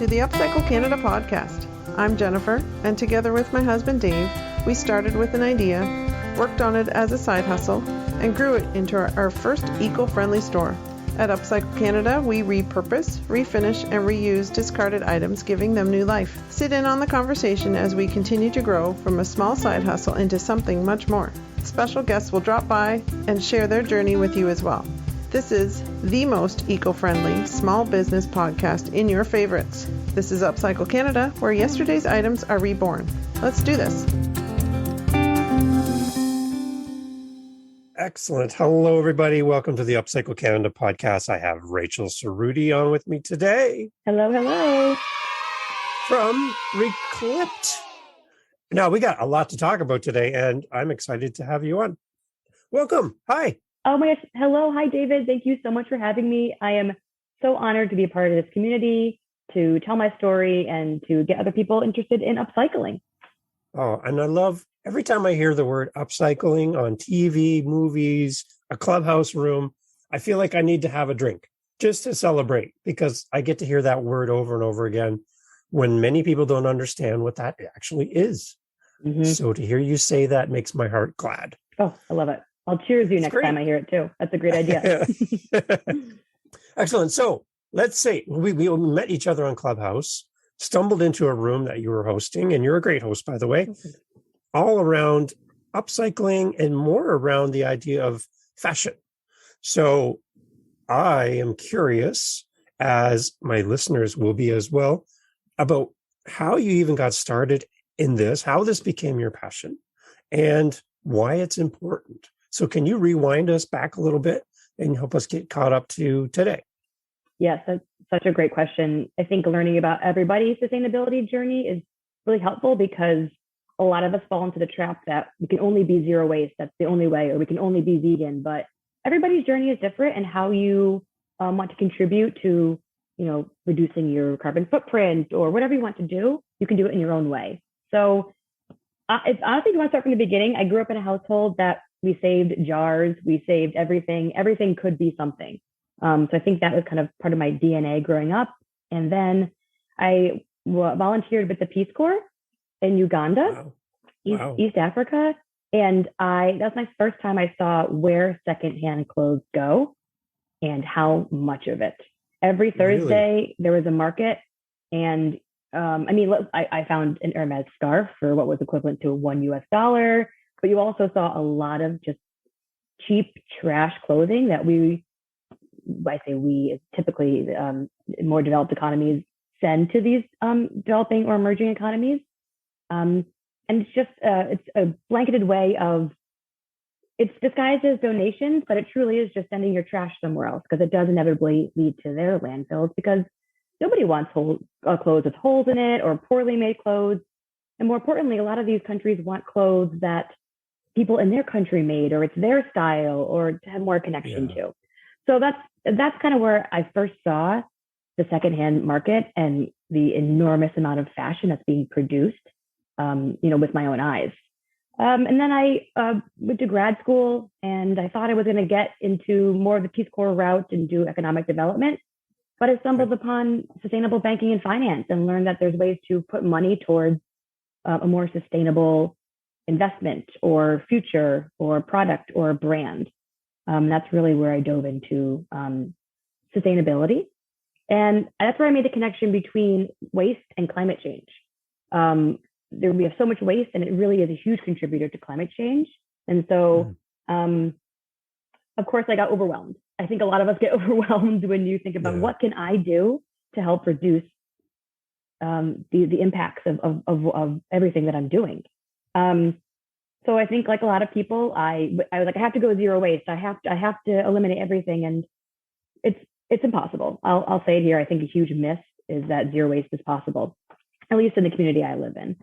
to the Upcycled Canada podcast. I'm Jennifer, and together with my husband Dave, we started with an idea, worked on it as a side hustle, and grew it into our first eco-friendly store. At Upcycled Canada, we repurpose, refinish, and reuse discarded items, giving them new life. Sit in on the conversation as we continue to grow from a small side hustle into something much more. Special guests will drop by and share their journey with you as well. This is the most eco-friendly small business podcast in your favorites. This is Upcycled Canada, where yesterday's items are reborn. Let's do this. Excellent. Hello, everybody. Welcome to the Upcycled Canada podcast. I have Rachel Ceruti on with me today. Hello. From Reclypt. Now, we got a lot to talk about today, and I'm excited to have you on. Welcome. Hi. Oh my gosh. Hello. Hi, David. Thank you so much for having me. I am so honored to be a part of this community, to tell my story, and to get other people interested in upcycling. Oh, and I love every time I hear the word upcycling on TV, movies, a clubhouse room, I feel like I need to have a drink just to celebrate, because I get to hear that word over and over again when many people don't understand what that actually is. Mm-hmm. So to hear you say that makes my heart glad. Oh, I love it. I'll cheers you next time I hear it too. That's a great idea. Excellent. So let's say we met each other on Clubhouse, stumbled into a room that you were hosting, and you're a great host, by the way, all around upcycling and more around the idea of fashion. So I am curious, as my listeners will be as well, about how you even got started in this, how this became your passion, and why it's important. So can you rewind us back a little bit and help us get caught up to today? Yes, that's such a great question. I think learning about everybody's sustainability journey is really helpful, because a lot of us fall into the trap that we can only be zero waste. That's the only way, or we can only be vegan. But everybody's journey is different, and how you want to contribute to, reducing your carbon footprint or whatever you want to do, you can do it in your own way. So if honestly, you want to start from the beginning, I grew up in a household that we saved jars, we saved everything. Everything could be something. So I think that was kind of part of my DNA growing up. And then I volunteered with the Peace Corps in Uganda, wow. East Africa. And that's my first time I saw where secondhand clothes go and how much of it. Every Thursday, There was a market. And I found an Hermes scarf for what was equivalent to $1, but you also saw a lot of just cheap trash clothing that typically more developed economies send to these developing or emerging economies. And it's just, it's a blanketed way of, it's disguised as donations, but it truly is just sending your trash somewhere else, because it does inevitably lead to their landfills, because nobody wants clothes with holes in it or poorly made clothes. And more importantly, a lot of these countries want clothes that people in their country made, or it's their style, or to have more connection to. So that's kind of where I first saw the secondhand market and the enormous amount of fashion that's being produced, with my own eyes. And then I went to grad school, and I thought I was going to get into more of the Peace Corps route and do economic development. But I stumbled upon sustainable banking and finance, and learned that there's ways to put money towards a more sustainable investment or future or product or brand. That's really where I dove into sustainability. And that's where I made the connection between waste and climate change. We have so much waste, and it really is a huge contributor to climate change. And so, of course, I got overwhelmed. I think a lot of us get overwhelmed when you think about what can I do to help reduce the impacts of everything that I'm doing. So I think, like a lot of people, I was like, I have to go zero waste. I have to eliminate everything, and it's impossible. I'll say it here. I think a huge myth is that zero waste is possible, at least in the community I live in.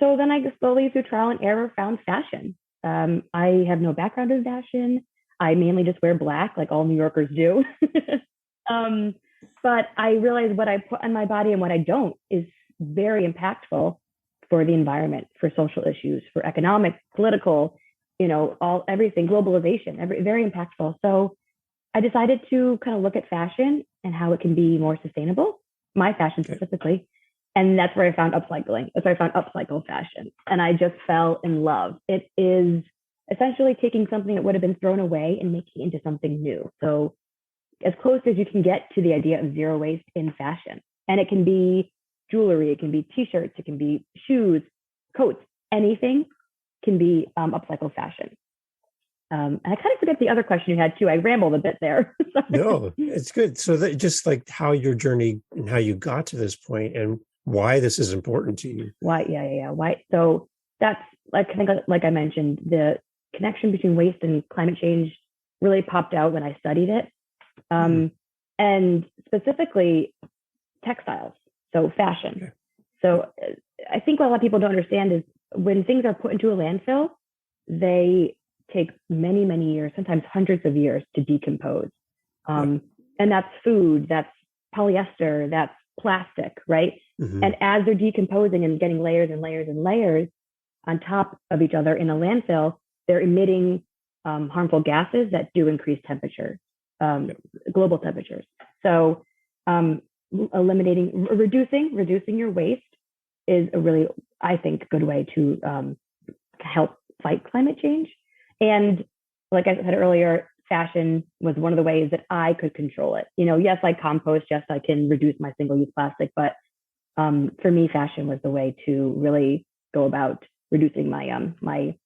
So then I just slowly, through trial and error, found fashion. I have no background in fashion. I mainly just wear black, like all New Yorkers do. But I realized what I put on my body and what I don't is very impactful for the environment, for social issues, for economic, political, everything, globalization, very impactful. So I decided to kind of look at fashion and how it can be more sustainable. my fashion specifically. And that's where I found upcycling. That's where I found upcycled fashion. And I just fell in love. It is essentially taking something that would have been thrown away and making it into something new. So as close as you can get to the idea of zero waste in fashion. And it can be jewelry, it can be t-shirts, it can be shoes, coats, anything can be upcycled fashion. And I kind of forget the other question you had too. I rambled a bit there. No, it's good. So that just like how your journey and how you got to this point and why this is important to you. Why? Yeah. Why? So that's like, I think, like I mentioned, the connection between waste and climate change really popped out when I studied it. And specifically textiles, so fashion. Okay. So I think what a lot of people don't understand is when things are put into a landfill, they take many, many years, sometimes hundreds of years to decompose. And that's food, that's polyester, that's plastic, right? And as they're decomposing and getting layers and layers and layers on top of each other in a landfill, they're emitting harmful gases that do increase temperature, global temperatures. So reducing your waste is a really, I think, good way to help fight climate change. And like I said earlier, fashion was one of the ways that I could control it. Yes, I compost, yes, I can reduce my single-use plastic, but for me, fashion was the way to really go about reducing my my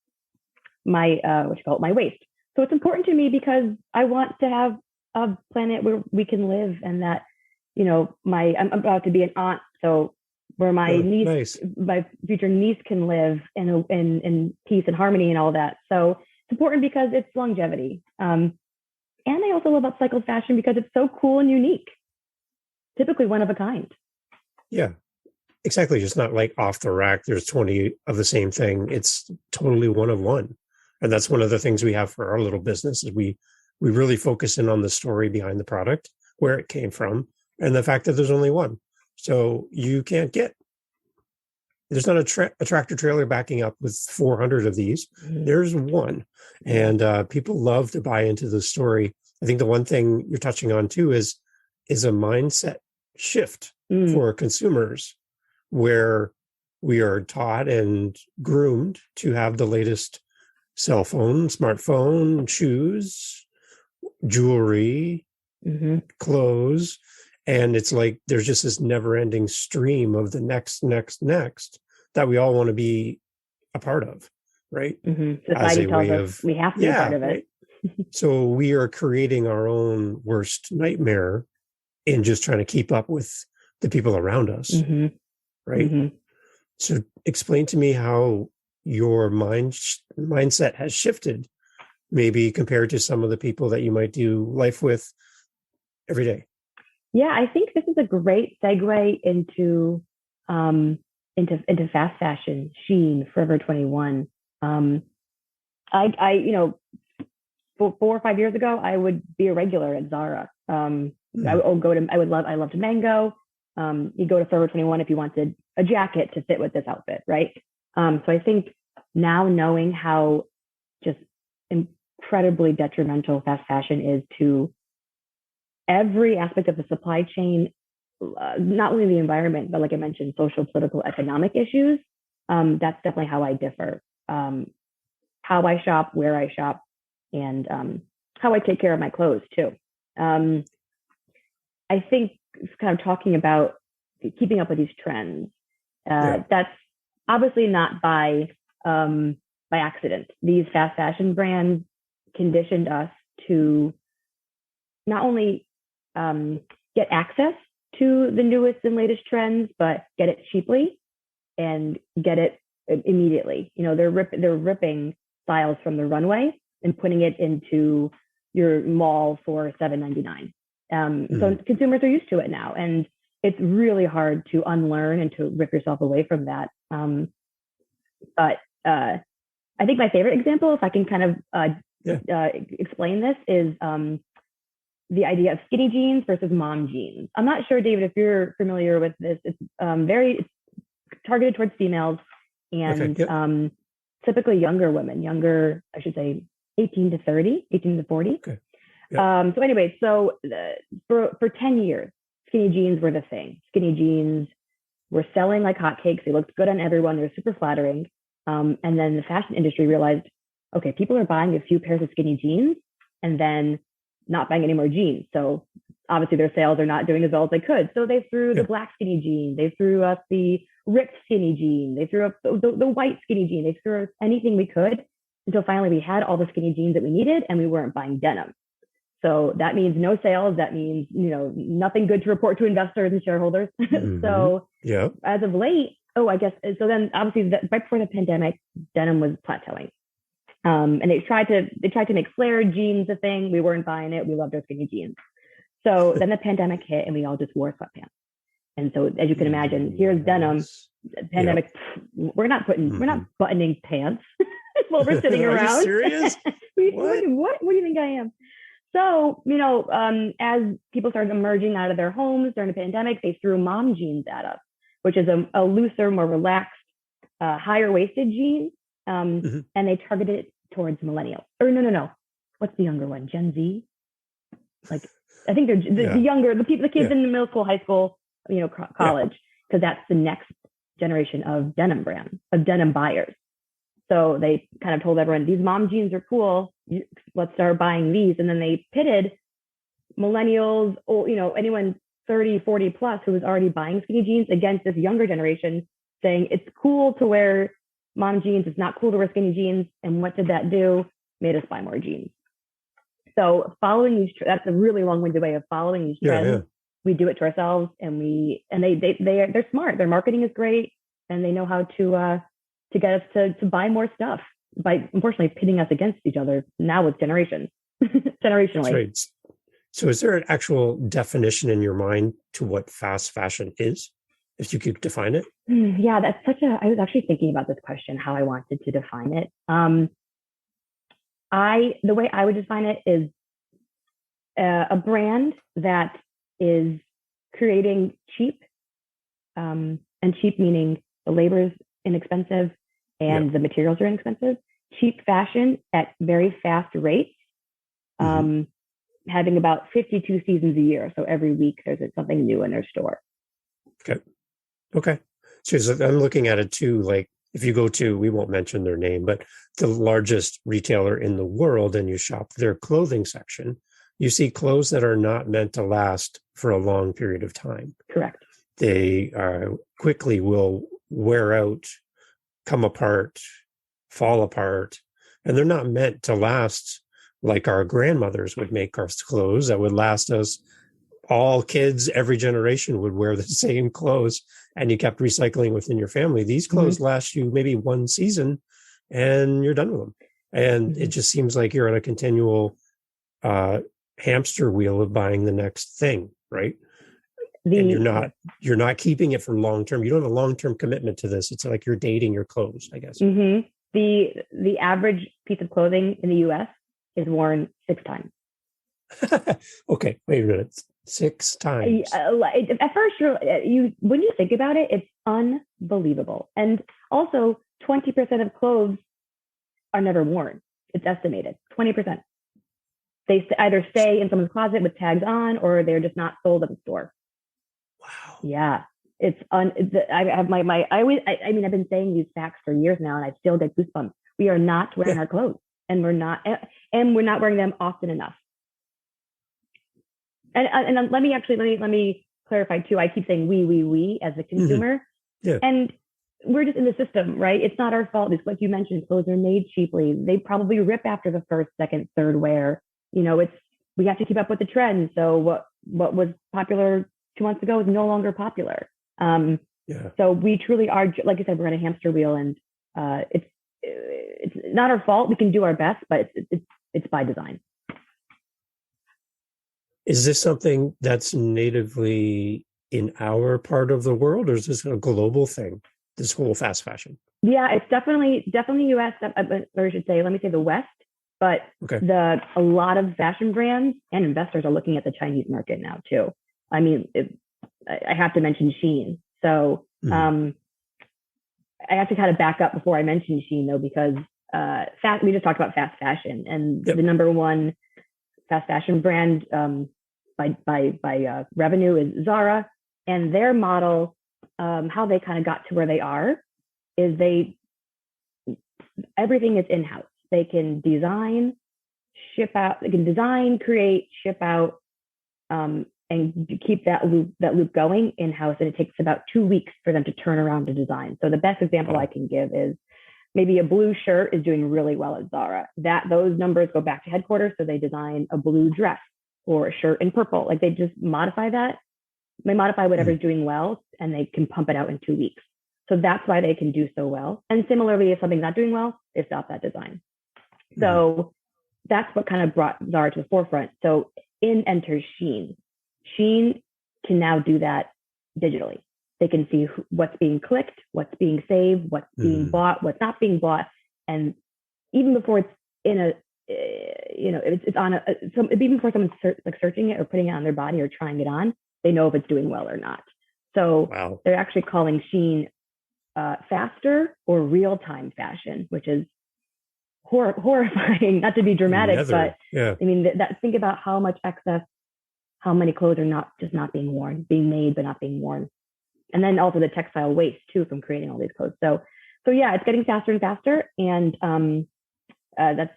waste. So it's important to me because I want to have a planet where we can live, and that I'm about to be an aunt, so where my my future niece can live in peace and harmony and all that. So it's important because it's longevity. And I also love upcycled fashion because it's so cool and unique, typically one of a kind. Yeah, exactly. Just not like off the rack. There's 20 of the same thing. It's totally one of one. And that's one of the things we have for our little business is we really focus in on the story behind the product, where it came from, and the fact that there's only one. So you can't there's not a tractor trailer backing up with 400 of these. There's one. And people love to buy into the story. I think the one thing you're touching on too is a mindset shift for consumers, where we are taught and groomed to have the latest cell phone, smartphone, shoes, jewelry, clothes. And it's like there's just this never-ending stream of the next that we all want to be a part of, right? Society tells us we have to be a part of it. Right? So we are creating our own worst nightmare in just trying to keep up with the people around us, right? So explain to me how your mindset has shifted, maybe compared to some of the people that you might do life with every day. Yeah, I think this is a great segue into fast fashion, Shein, Forever 21. I 4 or 5 years ago, I would be a regular at Zara. I loved Mango. You go to Forever 21 if you wanted a jacket to fit with this outfit, right? So I think now knowing how just incredibly detrimental fast fashion is to every aspect of the supply chain, not only the environment, but like I mentioned, social, political, economic issues. That's definitely how I differ. How I shop, where I shop, and how I take care of my clothes too. I think kind of talking about keeping up with these trends. That's obviously not by accident. These fast fashion brands conditioned us to not only get access to the newest and latest trends, but get it cheaply and get it immediately. They're ripping styles from the runway and putting it into your mall for $7.99. So consumers are used to it now, and it's really hard to unlearn and to rip yourself away from that. But I think my favorite example, if I can kind of explain this, is the idea of skinny jeans versus mom jeans. I'm not sure, David, if you're familiar with this. It's very targeted towards females and typically younger women, I should say 18 to 40. Okay. Yeah. So anyway, for 10 years, skinny jeans were the thing. Skinny jeans were selling like hotcakes. They looked good on everyone. They were super flattering. And then the fashion industry realized, okay, people are buying a few pairs of skinny jeans and then not buying any more jeans. So obviously their sales are not doing as well as they could. So they threw the black skinny jean. They threw us the ripped skinny jean. They threw up the white skinny jean. They threw us anything we could until finally we had all the skinny jeans that we needed and we weren't buying denim. So that means no sales. That means, nothing good to report to investors and shareholders. So as of late, so then obviously right before the pandemic, denim was plateauing. And they tried to make flared jeans a thing. We weren't buying it. We loved our skinny jeans. So then the pandemic hit and we all just wore sweatpants. And so as you can imagine, here's denim. Pandemic, we're not buttoning pants while we're sitting around. Are you serious? What do you think I am? So, as people started emerging out of their homes during the pandemic, they threw mom jeans at us, which is a looser, more relaxed, higher waisted jean. And they targeted it towards millennials. Or no. What's the younger one? Gen Z? Like, I think they're the younger, the kids in the middle school, high school, college, because that's the next generation of denim buyers. So they kind of told everyone, these mom jeans are cool. Let's start buying these. And then they pitted millennials, or, anyone 30, 40 plus who was already buying skinny jeans against this younger generation, saying it's cool to wear mom jeans. It's not cool to wear skinny jeans. And what did that do? Made us buy more jeans. So following these, that's a really long-winded way of following these trends. We do it to ourselves, and they're smart. Their marketing is great, and they know how to get us to buy more stuff by, unfortunately, pitting us against each other now with generationally. That's right. So is there an actual definition in your mind to what fast fashion is, if you could define it? Yeah, I was actually thinking about this question, how I wanted to define it. The way I would define it is a brand that is creating cheap, and cheap meaning the labor is inexpensive and the materials are inexpensive, cheap fashion at very fast rates, having about 52 seasons a year. So every week there's something new in their store. Okay. So I'm looking at it too, like if you go to, we won't mention their name, but the largest retailer in the world, and you shop their clothing section, you see clothes that are not meant to last for a long period of time. Correct. They quickly will wear out, come apart, fall apart, and they're not meant to last like our grandmothers would make our clothes that would last us. All kids, every generation would wear the same clothes, and you kept recycling within your family. These clothes last you maybe one season and you're done with them. And it just seems like you're on a continual hamster wheel of buying the next thing, right? And you're not keeping it for long term. You don't have a long-term commitment to this. It's like you're dating your clothes, I guess. The average piece of clothing in the US is worn 6 times. Okay, wait a minute. 6 times. At first, when you think about it, it's unbelievable. And also, 20% of clothes are never worn. It's estimated 20%. They either stay in someone's closet with tags on, or they're just not sold at the store. Wow. Yeah, I have I've been saying these facts for years now, and I still get goosebumps. We are not wearing our clothes, and we're not wearing them often enough. And let me clarify too. I keep saying we as a consumer, and we're just in the system, right? It's not our fault. It's like you mentioned, clothes are made cheaply. They probably rip after the first, second, third wear. We have to keep up with the trend. So what was popular 2 months ago is no longer popular. So we truly are, like I said, we're on a hamster wheel, and it's not our fault. We can do our best, but it's by design. Is this something that's natively in our part of the world, or is this a global thing, this whole fast fashion? Yeah, it's definitely U.S., or I should say, let me say the West, but a lot of fashion brands and investors are looking at the Chinese market now too. I mean, I have to mention Shein. So I have to kind of back up before I mention Shein though, because we just talked about fast fashion, and the number one fast fashion brand by revenue is Zara, and their model, how they kind of got to where they are, is everything is in-house. They can design, ship out. They can design, create, ship out, and keep that loop going in-house. And it takes about 2 weeks for them to turn around to design. So the best example I can give is maybe a blue shirt is doing really well at Zara. Those numbers go back to headquarters, so they design a blue dress or a shirt in purple. Like they just modify that. They modify whatever's doing well, and they can pump it out in 2 weeks. So that's why they can do so well. And similarly, if something's not doing well, they stop that design. So that's what kind of brought Zara to the forefront. So in enters Shein. Shein can now do that digitally. They can see what's being clicked, what's being saved, what's being bought, what's not being bought. And even before it's in a, it's on even before someone's searching it or putting it on their body or trying it on, they know if it's doing well or not. So they're actually calling Shein faster or real-time fashion, which is horrifying, not to be dramatic, but I mean, think about how much excess, how many clothes are not being worn, being made, but not being worn. And then also the textile waste too, from creating all these clothes. So yeah, it's getting faster and faster. And that,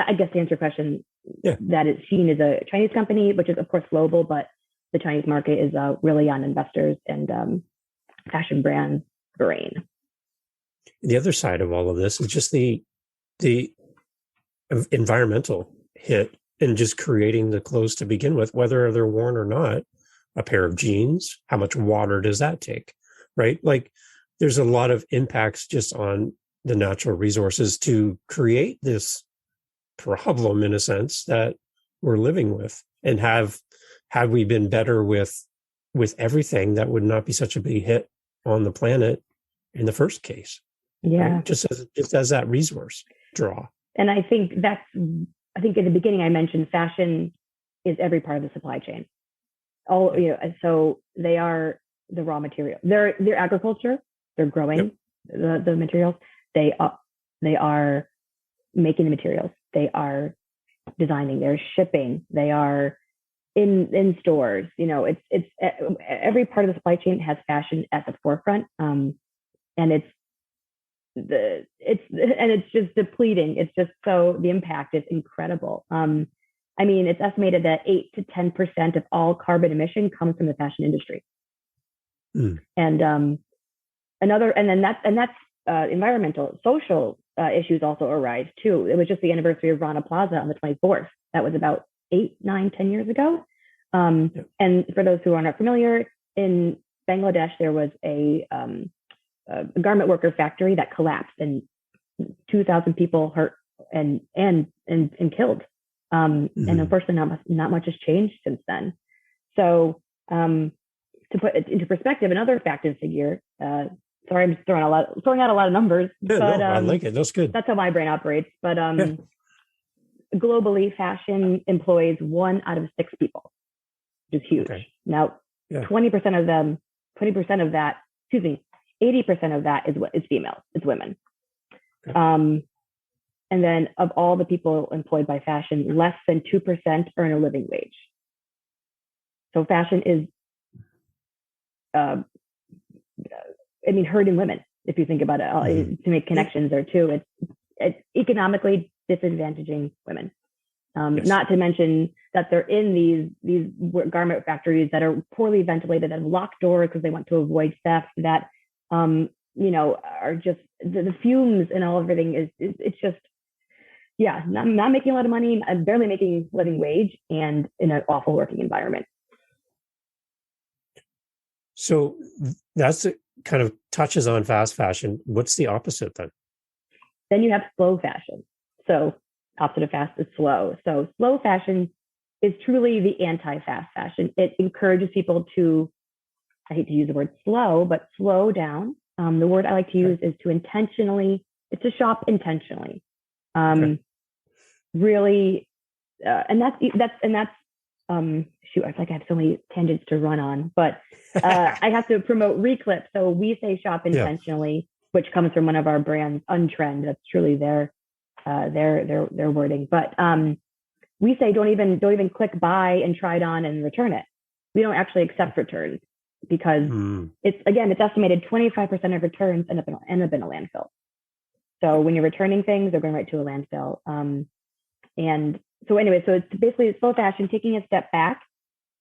I guess, to answer your question, that is, Shein is a Chinese company, which is of course global, but the Chinese market is really on investors and fashion brands' brain. The other side of all of this is just the environmental hit in just creating the clothes to begin with, whether they're worn or not. A pair of jeans, how much water does that take, right? Like there's a lot of impacts just on the natural resources to create this problem, in a sense, that we're living with. And had we been better with everything, that would not be such a big hit on the planet in the first case. Yeah. Right? Just as that resource draw. And I think in the beginning I mentioned fashion is every part of the supply chain. So they are the raw material. They're agriculture. They're growing the materials. They are making the materials. They are designing. They're shipping. They are in stores. It's every part of the supply chain has fashion at the forefront. And it's just depleting. It's just the impact is incredible. I mean, it's estimated that 8 to 10% of all carbon emission comes from the fashion industry. And that's environmental, social issues also arise too. It was just the anniversary of Rana Plaza on the 24th. That was about 8, 9, 10 years ago. And for those who are not familiar, in Bangladesh, there was a garment worker factory that collapsed and 2,000 people hurt and killed. And unfortunately, not much has changed since then. So to put it into perspective, another fact and figure. Sorry, I'm just throwing out a lot of numbers. Yeah, but, I like it. That's good. That's how my brain operates. But globally, fashion employs 1 out of 6 people, which is huge. Okay. Now, 20% of that, 80% of that is female. It's women. Okay. And then of all the people employed by fashion, less than 2% earn a living wage. So fashion is, hurting women, if you think about it, to make connections there too. It's economically disadvantaging women. Not to mention that they're in these garment factories that are poorly ventilated, that have locked doors because they want to avoid theft, that, are just the fumes and everything it's just, not making a lot of money, barely making living wage, and in an awful working environment. So that's kind of touches on fast fashion. What's the opposite then? Then you have slow fashion. So opposite of fast is slow. So slow fashion is truly the anti-fast fashion. It encourages people to, I hate to use the word slow, but slow down. The word I like to use is to shop intentionally. Really, and that's shoot, I feel like I have so many tangents to run on, but I have to promote Reclypt. So we say shop intentionally, which comes from one of our brands, Untrend. That's truly their wording. But we say don't even click buy and try it on and return it. We don't actually accept returns because it's estimated 25% of returns end up in a landfill. So when you're returning things, they're going right to a landfill. And so anyway, so it's basically slow fashion, taking a step back,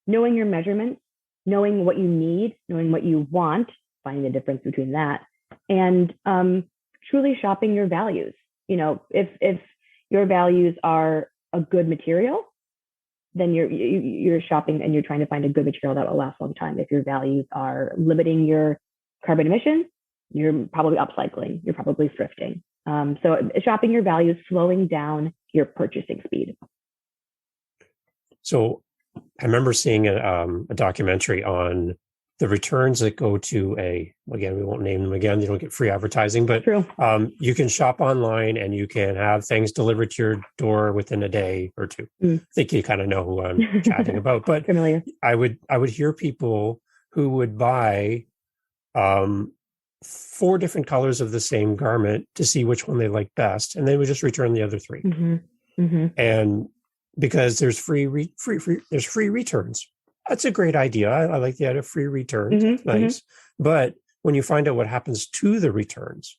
knowing your measurements, knowing what you need, knowing what you want, finding the difference between that, and truly shopping your values. If your values are a good material, then you're shopping and you're trying to find a good material that will last a long time. If your values are limiting your carbon emissions, you're probably upcycling, you're probably thrifting. So shopping your values, slowing down your purchasing speed. So I remember seeing a documentary on the returns that go to again, we won't name them again, you don't get free advertising, but you can shop online and you can have things delivered to your door within a day or two. I think you kind of know who I'm chatting about, but familiar. I would hear people who would buy 4 different colors of the same garment to see which one they like best, and they would just return the other 3. And because there's free returns. That's a great idea. I like the idea of free returns. Nice. But when you find out what happens to the returns,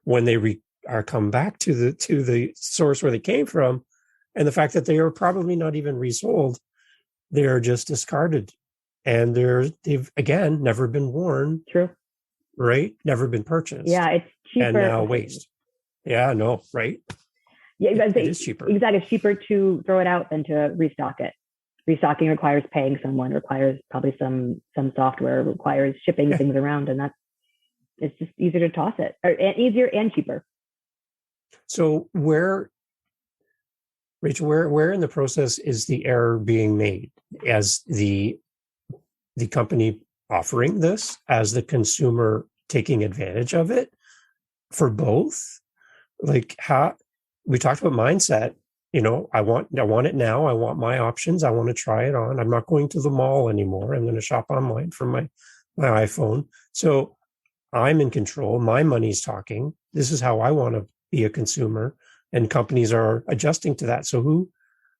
when they are come back to the source where they came from, and the fact that they are probably not even resold, they're just discarded, and they've again never been worn. True. Right? Never been purchased. Yeah, it's cheaper. And now waste. Yeah, no, right? Yeah, it is cheaper. Exactly. It's cheaper to throw it out than to restock it. Restocking requires paying someone, requires probably some software, requires shipping things around, and it's just easier to toss it, easier and cheaper. So Rachel, where in the process is the error being made as the company offering this, as the consumer taking advantage of it for both? Like, how we talked about mindset, I want it now. I want my options. I want to try it on. I'm not going to the mall anymore. I'm going to shop online from my iPhone. So I'm in control. My money's talking. This is how I want to be a consumer, and companies are adjusting to that. So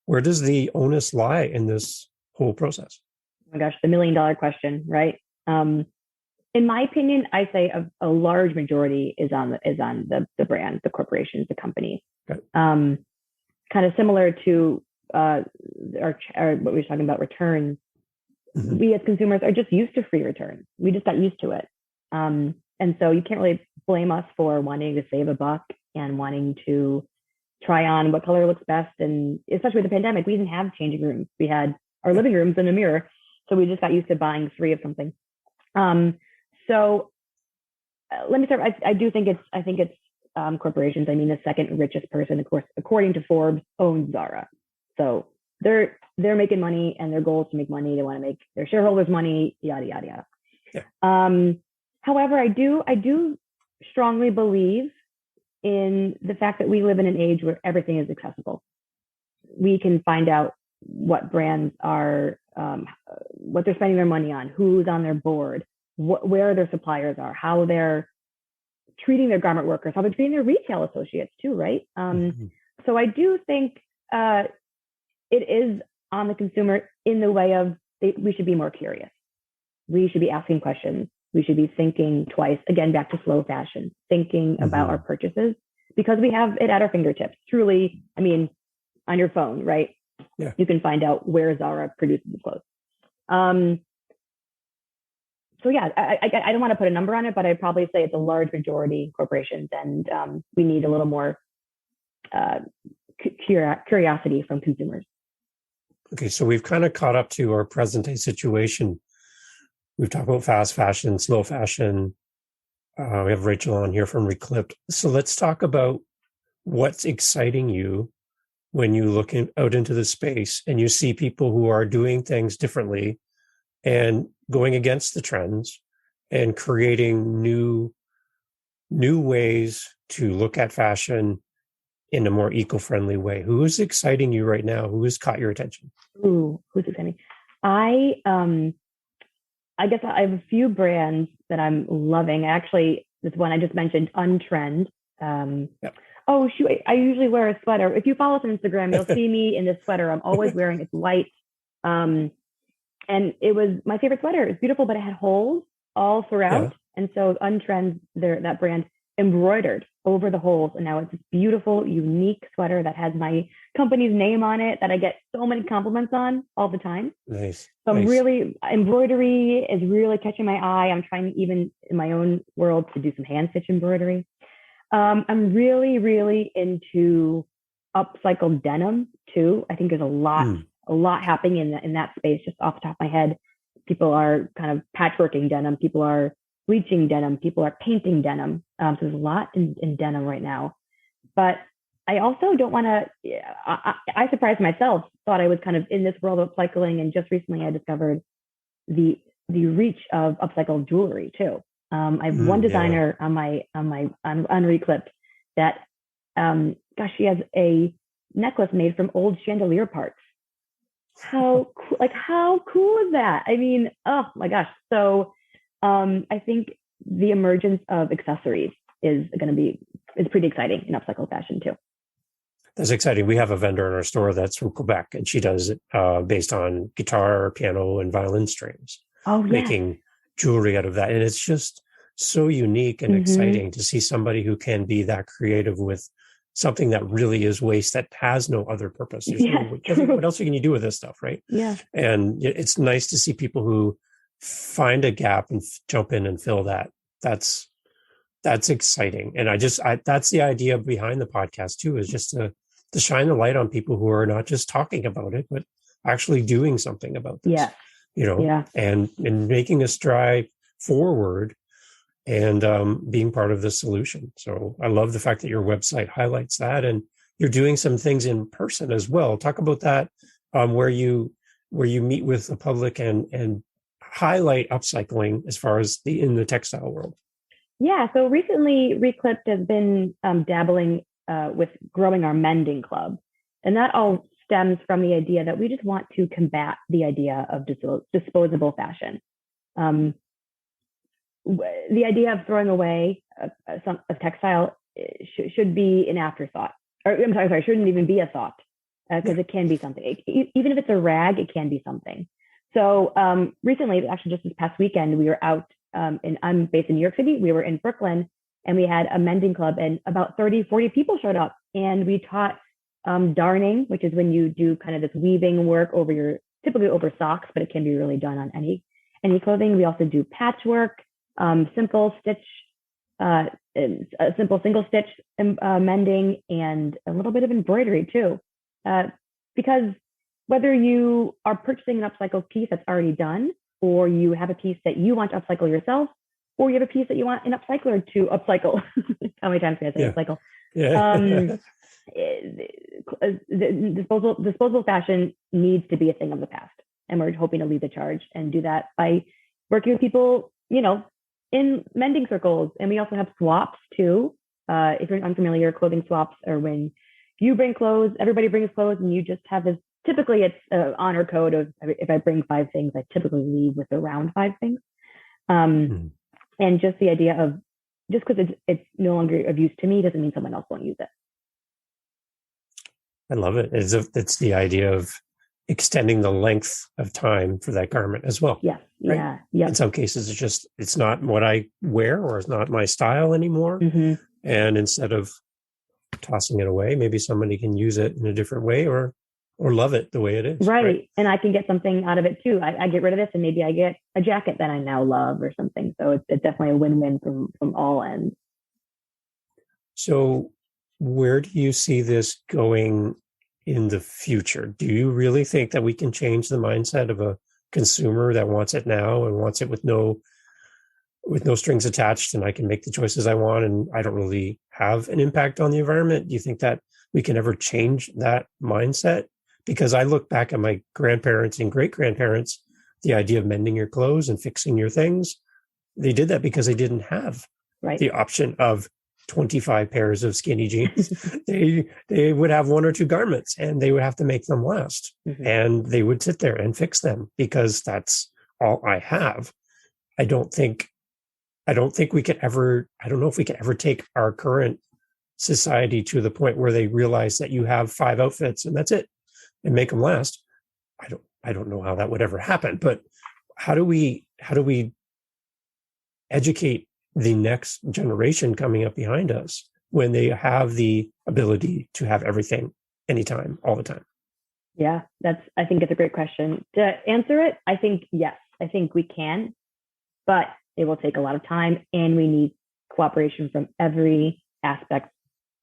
where does the onus lie in this whole process? Oh my gosh, the $1 million question, right? In my opinion, I say a large majority is on the brand, the corporations, the companies. Okay. Kind of similar to our what we were talking about, returns. We as consumers are just used to free returns. We just got used to it, and so you can't really blame us for wanting to save a buck and wanting to try on what color looks best. And especially with the pandemic, we didn't have changing rooms. We had our living rooms in a mirror, so we just got used to buying 3 of something. So let me start. I think it's corporations. I mean, the second richest person, of course, according to Forbes, owns Zara. So they're making money, and their goal is to make money. They want to make their shareholders money, yada, yada, yada. Yeah. However, I do strongly believe in the fact that we live in an age where everything is accessible. We can find out what brands are, what they're spending their money on, who's on their board, where their suppliers are, how they're treating their garment workers, how they're treating their retail associates too, right? So I do think it is on the consumer in the way of we should be more curious. We should be asking questions. We should be thinking twice, again, back to slow fashion, thinking about our purchases, because we have it at our fingertips. Truly, I mean, on your phone, right? Yeah. You can find out where Zara produces the clothes. So yeah, I don't want to put a number on it, but I'd probably say it's a large majority corporations, and we need a little more curiosity from consumers. Okay, so we've kind of caught up to our present day situation. We've talked about fast fashion, slow fashion. We have Rachel on here from Reclypt. So let's talk about what's exciting you when you look out into the space and you see people who are doing things differently and going against the trends and creating new ways to look at fashion in a more eco-friendly way. Who is exciting you right now? Who has caught your attention? Ooh, who's exciting? I guess I have a few brands that I'm loving. Actually, this one I just mentioned, Untrend. Oh, shoot. I usually wear a sweater. If you follow us on Instagram, you'll see me in this sweater. I'm always wearing it's white. And it was my favorite sweater. It's beautiful, but it had holes all throughout. Yeah. And so Untrends, that brand embroidered over the holes. And now it's this beautiful, unique sweater that has my company's name on it that I get so many compliments on all the time. Nice. So I'm Nice. really, embroidery is really catching my eye. I'm trying even in my own world to do some hand stitch embroidery. I'm really, really into upcycled denim too. I think there's a lot happening in that space. Just off the top of my head, people are kind of patchworking denim. People are bleaching denim. People are painting denim. So there's a lot in denim right now. But I also don't want to. I surprised myself. Thought I was kind of in this world of upcycling, and just recently I discovered the reach of upcycled jewelry too. I have one designer on Reclypt that, she has a necklace made from old chandelier parts. How cool is that? I mean, oh my gosh. So, I think the emergence of accessories is pretty exciting in upcycled fashion too. That's exciting. We have a vendor in our store that's from Quebec, and she does it based on guitar, piano, and violin strings. Oh, yeah. Making jewelry out of that. And it's just so unique and exciting to see somebody who can be that creative with something that really is waste that has no other purpose. What else can you do with this stuff, right? Yeah. And it's nice to see people who find a gap and jump in and fill that. That's exciting. And that's the idea behind the podcast too, is just to shine a light on people who are not just talking about it, but actually doing something about this. Yeah. And making a stride forward and being part of the solution. So I love the fact that your website highlights that, and you're doing some things in person as well. Talk about that, where you meet with the public and highlight upcycling as far as in the textile world. Yeah. So recently, Reclypt has been dabbling with growing our mending club, and that all stems from the idea that we just want to combat the idea of disposable fashion. The idea of throwing away a textile should be an afterthought. Or I'm sorry, shouldn't even be a thought, because it can be something. Even if it's a rag, it can be something. So recently, actually just this past weekend, we were out, I'm based in New York City. We were in Brooklyn, and we had a mending club, and about 30, 40 people showed up. And we taught darning, which is when you do kind of this weaving work typically over socks, but it can be really done on any clothing. We also do patchwork, simple stitch, simple single stitch mending, and a little bit of embroidery too. Because whether you are purchasing an upcycled piece that's already done, or you have a piece that you want to upcycle yourself, or you have a piece that you want an upcycler to upcycle. How many times can I say upcycle? Yeah. Disposable fashion needs to be a thing of the past, and we're hoping to lead the charge and do that by working with people, in mending circles. And we also have swaps too. If you're unfamiliar, clothing swaps are when you bring clothes, everybody brings clothes, and you just have this. Typically, it's an honor code of if I bring 5 things, I typically leave with around 5 things. And just the idea of just because it's no longer of use to me doesn't mean someone else won't use it. I love it. It's the idea of extending the length of time for that garment as well. Yeah. Right? Yeah. Yeah. In some cases, it's not what I wear, or it's not my style anymore. And instead of tossing it away, maybe somebody can use it in a different way or love it the way it is. Right. And I can get something out of it too. I get rid of this, and maybe I get a jacket that I now love or something. So it's definitely a win-win from all ends. So where do you see this going in the future? Do you really think that we can change the mindset of a consumer that wants it now and wants it with no strings attached, and I can make the choices I want and I don't really have an impact on the environment? Do you think that we can ever change that mindset? Because I look back at my grandparents and great-grandparents, the idea of mending your clothes and fixing your things, they did that because they didn't have the option of 25 pairs of skinny jeans. They would have 1 or 2 garments, and they would have to make them last. And they would sit there and fix them because that's all I have. I don't know if we could ever take our current society to the point where they realize that you have 5 outfits and that's it, and make them last. I don't know how that would ever happen, but how do we educate the next generation coming up behind us when they have the ability to have everything anytime, all the time? Yeah, I think it's a great question. To answer it, I think yes, I think we can, but it will take a lot of time, and we need cooperation from every aspect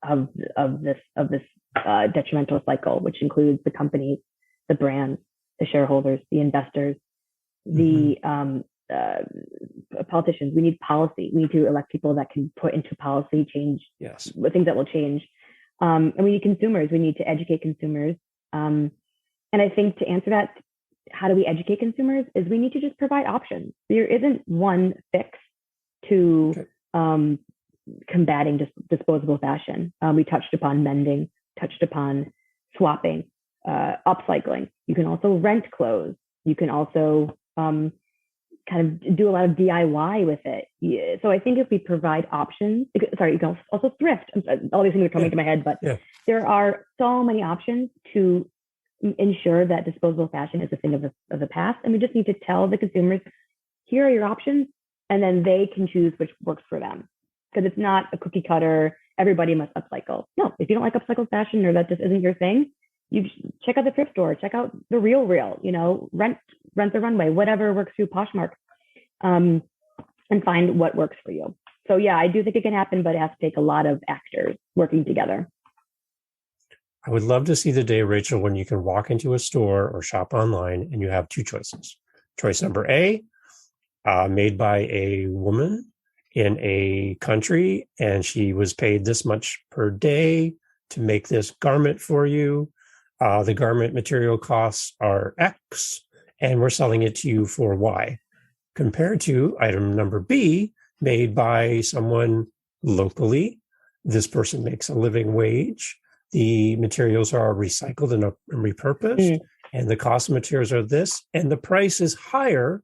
of this detrimental cycle, which includes the companies, the brands, the shareholders, the investors, the politicians. We need policy. We need to elect people that can put into policy change, yes, things that will change. And we need consumers. We need to educate consumers. And I think to answer that, how do we educate consumers is we need to just provide options. There isn't one fix to combating disposable fashion. We touched upon mending, touched upon swapping, upcycling. You can also rent clothes. You can also kind of do a lot of DIY with it. So I think if we provide options, you can also thrift. All these things are coming to my head, but there are so many options to ensure that disposable fashion is a thing of the past. And we just need to tell the consumers, here are your options, and then they can choose which works for them. Because it's not a cookie cutter, everybody must upcycle. No, if you don't like upcycled fashion or that just isn't your thing, you check out the thrift store, check out the real, rent the runway, whatever works for you, Poshmark, and find what works for you. So yeah, I do think it can happen, but it has to take a lot of actors working together. I would love to see the day, Rachel, when you can walk into a store or shop online and you have 2 choices. Choice number A, made by a woman in a country, and she was paid this much per day to make this garment for you. The garment material costs are X, and we're selling it to you for Y. Compared to item number B, made by someone locally. This person makes a living wage. The materials are recycled and repurposed, and the cost of materials are this, and the price is higher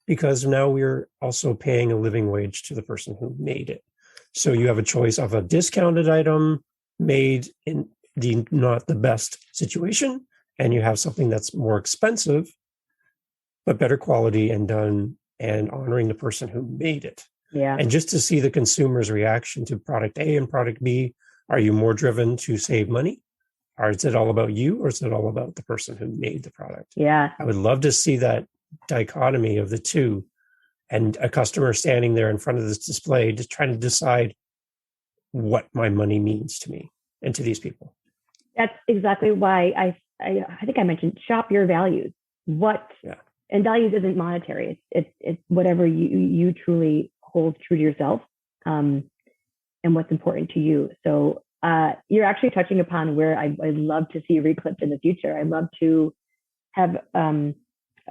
because now we're also paying a living wage to the person who made it. So you have a choice of a discounted item made in the not the best situation, and you have something that's more expensive, but better quality and done and honoring the person who made it. Yeah. And just to see the consumer's reaction to product A and product B, are you more driven to save money? Or is it all about you, or is it all about the person who made the product? Yeah. I would love to see that dichotomy of the two, and a customer standing there in front of this display just trying to decide what my money means to me and to these people. That's exactly why I think I mentioned shop your values. And values isn't monetary. It's whatever you truly hold true to yourself, and what's important to you. So you're actually touching upon where I'd love to see Reclypt in the future. I'd love to have a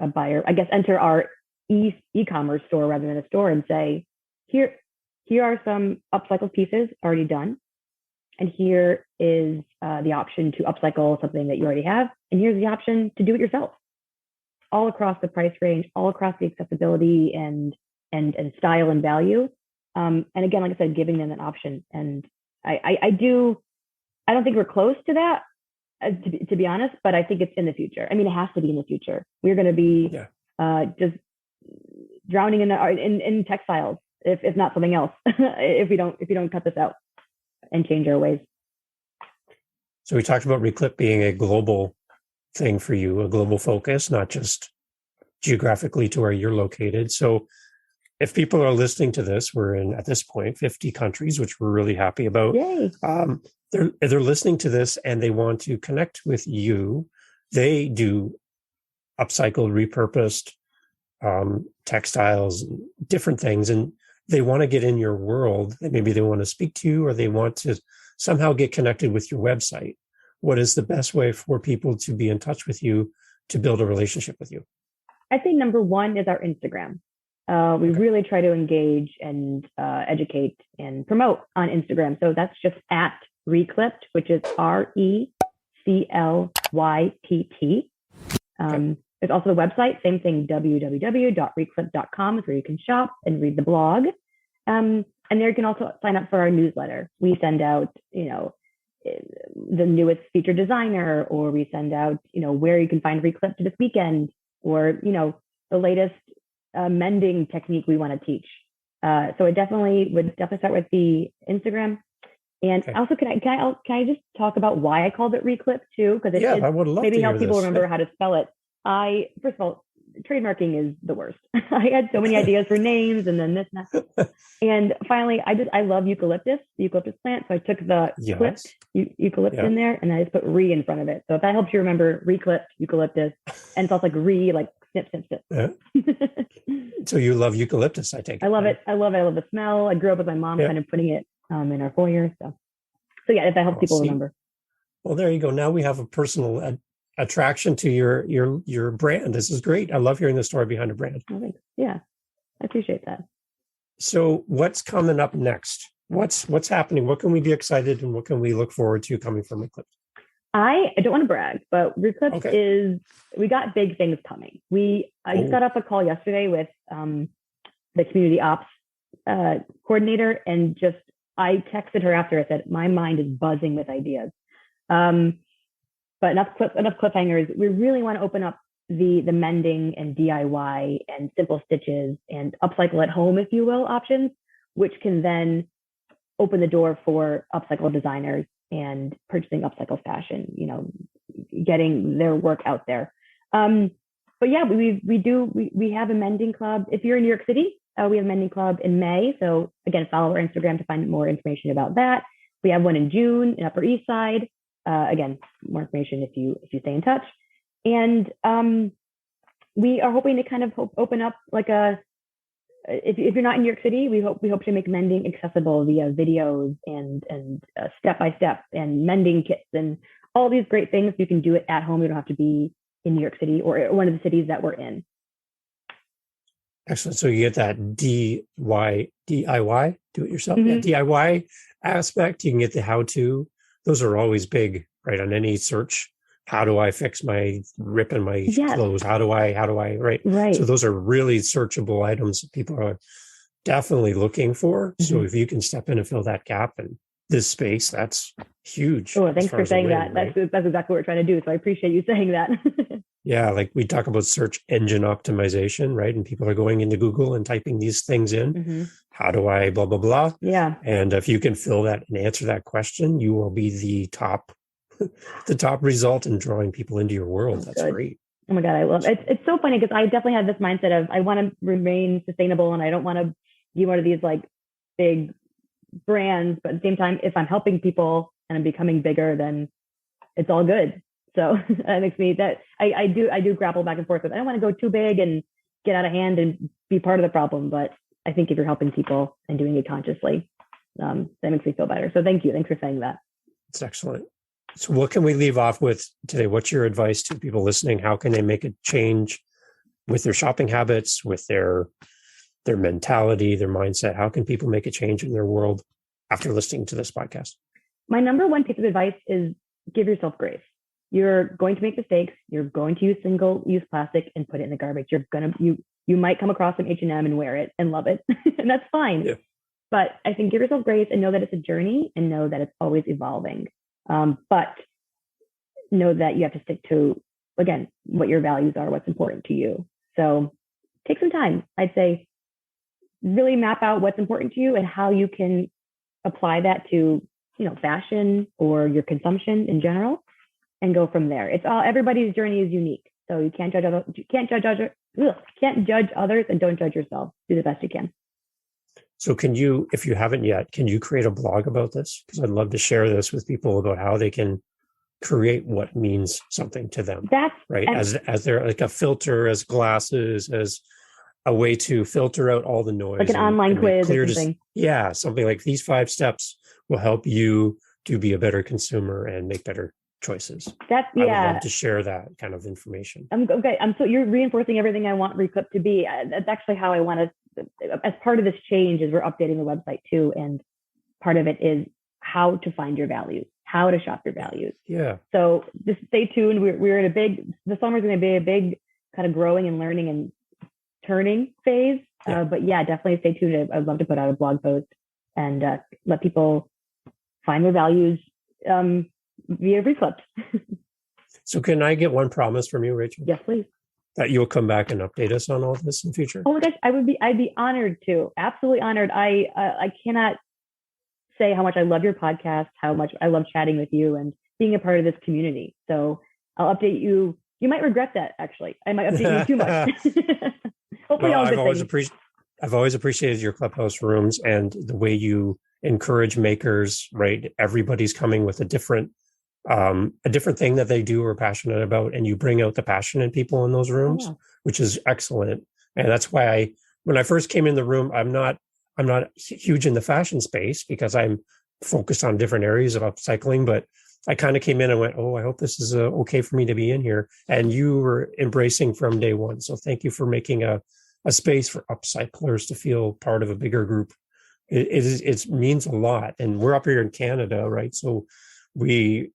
buyer, I guess, enter our e-commerce store rather than a store and say, here are some upcycled pieces already done. And here is the option to upcycle something that you already have. And here's the option to do it yourself. All across the price range, all across the accessibility and style and value. And again, like I said, giving them an option. And I don't think we're close to that, to be honest, but I think it's in the future. I mean, it has to be in the future. We're going to be just drowning in textiles, if not something else, if we don't cut this out and change our ways. So we talked about Reclypt being a global thing for you, a global focus, not just geographically to where you're located. So if people are listening to this, we're in, at this point, 50 countries, which we're really happy about. Yay. They're listening to this and they want to connect with you. They do upcycled, repurposed textiles, different things, and they want to get in your world. Maybe they want to speak to you, or they want to somehow get connected with your website. What is the best way for people to be in touch with you, to build a relationship with you? I think number one is our Instagram. We really try to engage and educate and promote on Instagram. So that's just at Reclypt, which is RECLYPT. There's also the website, same thing, www.reclypt.com is where you can shop and read the blog. And And there you can also sign up for our newsletter. We send out, the newest featured designer, or we send out, where you can find Reclypt this weekend, or, the latest mending technique we want to teach. So I would definitely start with the Instagram. And also, can I just talk about why I called it Reclypt too? Because I would love maybe to help hear people this. remember how to spell it. First of all, trademarking is the worst. I had so many ideas for names, and then this and that. And finally, I love eucalyptus, the eucalyptus plant. So I took the clipped eucalyptus in there, and I just put re in front of it. So if that helps you remember Reclypt, eucalyptus, and it's also like like snip, snip, snip. Yeah. So you love eucalyptus, I take it. I love it. I love the smell. I grew up with my mom kind of putting it in our foyer. So yeah, if that helps people remember. Well, there you go. Now we have a personal attraction to your brand. This is great. I love hearing the story behind a brand. Yeah, I appreciate that. So what's coming up next? What's happening? What can we be excited, and what can we look forward to coming from Reclypt? I don't want to brag, but Reclypt we got big things coming. I just got off a call yesterday with the community ops coordinator, and I texted her after. I said, my mind is buzzing with ideas. But enough cliffhangers. We really want to open up the mending and DIY and simple stitches and upcycle at home, if you will, options, which can then open the door for upcycle designers and purchasing upcycle fashion, getting their work out there. But yeah, we have a mending club. If you're in New York City, we have a mending club in May. So again, follow our Instagram to find more information about that. We have one in June in Upper East Side. Again, more information if you stay in touch. And we are hoping to kind of open up if you're not in New York City, we hope to make mending accessible via videos and step by step and mending kits and all these great things. You can do it at home. You don't have to be in New York City or one of the cities that we're in. Excellent. So you get that DIY, do it yourself, DIY aspect. You can get the how to. Those are always big, right? On any search. How do I fix my rip in my clothes? How do I, right? Right. So those are really searchable items that people are definitely looking for. Mm-hmm. So if you can step in and fill that gap in this space, that's huge. Oh, thanks for saying that. Right? That's exactly what we're trying to do. So I appreciate you saying that. Yeah. Like we talk about search engine optimization, right? And people are going into Google and typing these things in. Mm-hmm. How do I blah, blah, blah. Yeah. And if you can fill that and answer that question, you will be the top result in drawing people into your world. That's great. Oh my God, I love it. It's so funny because I definitely have this mindset of I want to remain sustainable and I don't want to be one of these like big brands, but at the same time, if I'm helping people and I'm becoming bigger, then it's all good. So that makes me that I do grapple back and forth with. I don't want to go too big and get out of hand and be part of the problem, but I think if you're helping people and doing it consciously, that makes me feel better. So thank you. Thanks for saying that. It's excellent. So what can we leave off with today? What's your advice to people listening? How can they make a change with their shopping habits, with their mentality, their mindset? How can people make a change in their world after listening to this podcast? My number one piece of advice is give yourself grace. You're going to make mistakes. You're going to use single-use plastic and put it in the garbage. You might come across some H&M and wear it and love it, and that's fine. Yeah. But I think give yourself grace and know that it's a journey and know that it's always evolving. But know that you have to stick to, again, what your values are, what's important to you. So take some time. I'd say really map out what's important to you and how you can apply that to, fashion or your consumption in general and go from there. Everybody's journey is unique. So you can't judge others and don't judge yourself. Do the best you can. So can you, if you haven't yet, can you create a blog about this? Because I'd love to share this with people about how they can create what means something to them. That's right. As they're like a filter, as glasses, as a way to filter out all the noise. Like an online quiz or something. Something like these 5 steps will help you to be a better consumer and make better choices. I would love to share that kind of information. Okay. So you're reinforcing everything I want Reclypt to be. That's actually how I want to, as part of this change is we're updating the website too. And part of it is how to find your values, how to shop your values. Yeah. So just stay tuned. We're in the summer's going to be a big kind of growing and learning and turning phase. Yeah. But yeah, definitely stay tuned. I'd love to put out a blog post and let people find their values via Reclypt. So can I get one promise from you, Rachel? Yes, please. That you'll come back and update us on all this in the future? Oh my gosh, I'd be honored to. Absolutely honored. I cannot say how much I love your podcast, how much I love chatting with you and being a part of this community. So I'll update you. You might regret that, actually. I might update you too much. Hopefully, well, all I've good I've always appreciated your Clubhouse rooms and the way you encourage makers, right? Everybody's coming with a different thing that they do or are passionate about, and you bring out the passion in people in those rooms, which is excellent. And that's why when I first came in the room, I'm not huge in the fashion space because I'm focused on different areas of upcycling, but I kind of came in and went, oh, I hope this is okay for me to be in here. And you were embracing from day one. So thank you for making a space for upcyclers to feel part of a bigger group. It means a lot. And we're up here in Canada, right? So we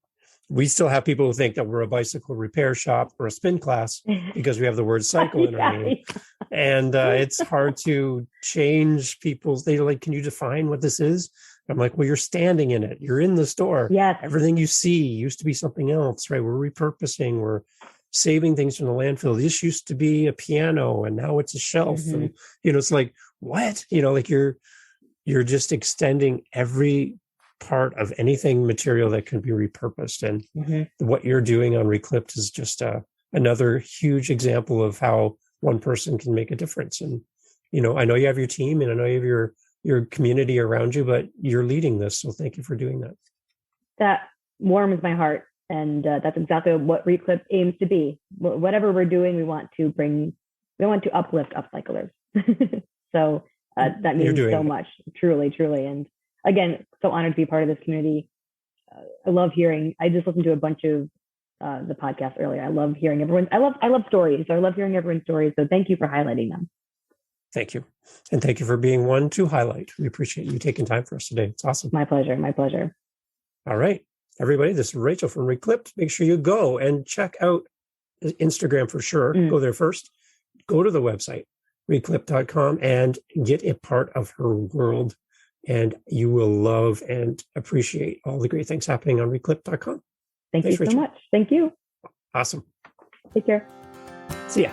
still have people who think that we're a bicycle repair shop or a spin class because we have the word cycle in our name. And it's hard to change people's, they're like, can you define what this is? I'm like, well, you're standing in it. You're in the store. Yes. Everything you see used to be something else, right? We're repurposing, we're saving things from the landfill. This used to be a piano and now it's a shelf. Mm-hmm. And, it's like, what? Like you're just extending every part of anything material that can be repurposed. And what you're doing on Reclypt is just another huge example of how one person can make a difference. And, I know you have your team and I know you have your community around you, but you're leading this. So thank you for doing that. That warms my heart. And that's exactly what Reclypt aims to be. Whatever we're doing, we want to uplift upcyclers. So that means so much, truly, truly. And again, so honored to be part of this community. I love hearing, I just listened to a bunch of the podcast earlier. I love hearing I love stories. So I love hearing everyone's stories. So thank you for highlighting them. Thank you. And thank you for being one to highlight. We appreciate you taking time for us today. It's awesome. My pleasure. My pleasure. All right, everybody, this is Rachel from Reclypt. Make sure you go and check out Instagram for sure. Go there first. Go to the website, reclypt.com, and get a part of her world. And you will love and appreciate all the great things happening on reclypt.com. Thanks, you so Rachel. Much. Thank you. Awesome. Take care. See ya.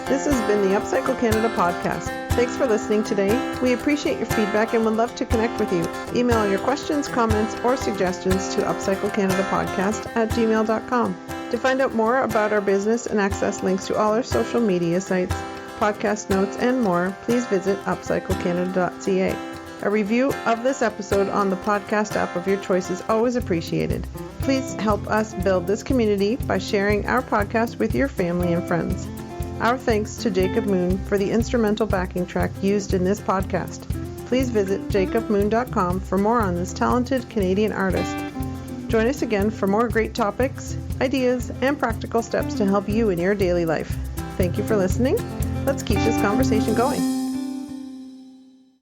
This has been the Upcycle Canada podcast. Thanks for listening today. We appreciate your feedback and would love to connect with you. Email your questions, comments, or suggestions to upcyclecanadapodcast@gmail.com. To find out more about our business and access links to all our social media sites, podcast notes, and more, please visit upcyclecanada.ca. A review of this episode on the podcast app of your choice is always appreciated. Please help us build this community by sharing our podcast with your family and friends. Our thanks to Jacob Moon for the instrumental backing track used in this podcast. Please visit jacobmoon.com for more on this talented Canadian artist. Join us again for more great topics, ideas, and practical steps to help you in your daily life. Thank you for listening. Let's keep this conversation going.